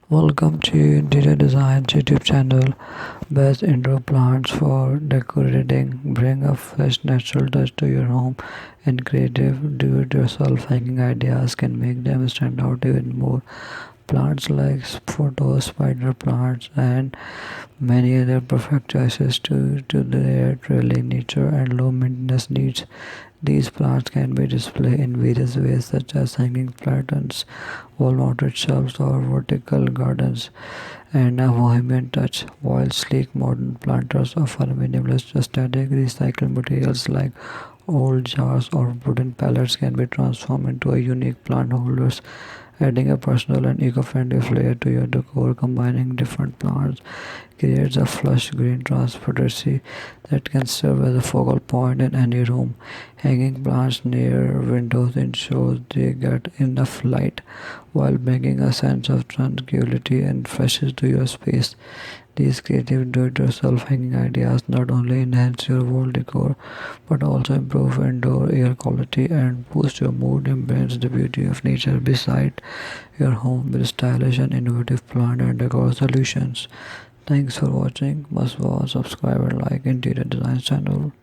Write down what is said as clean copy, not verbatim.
Welcome to Interior Design's YouTube channel. Best indoor plants for decorating. Bring a fresh, natural touch to your home, and creative do-it-yourself hanging ideas can make them stand out even more. Plants like photo spider plants and many other perfect choices to their drilling nature and low maintenance needs. These plants can be displayed in various ways such as hanging plantains, wall-mounted shelves or vertical gardens and a bohemian touch, while sleek modern planters offer minimalist aesthetic. Recycled materials like old jars or wooden pallets can be transformed into a unique plant holders, adding a personal and eco-friendly flair to your decor. Combining different plants creates a flush green transparency that can serve as a focal point in any room. Hanging plants near windows ensures they get enough light while bringing a sense of tranquility and freshness to your space. These creative do-it-yourself hanging ideas not only enhance your wall decor but also improve indoor air quality and boost your mood, embrace the beauty of nature beside your home with stylish and innovative plant and decor solutions. Thanks for watching. Must watch, subscribe and like Interior Design channel.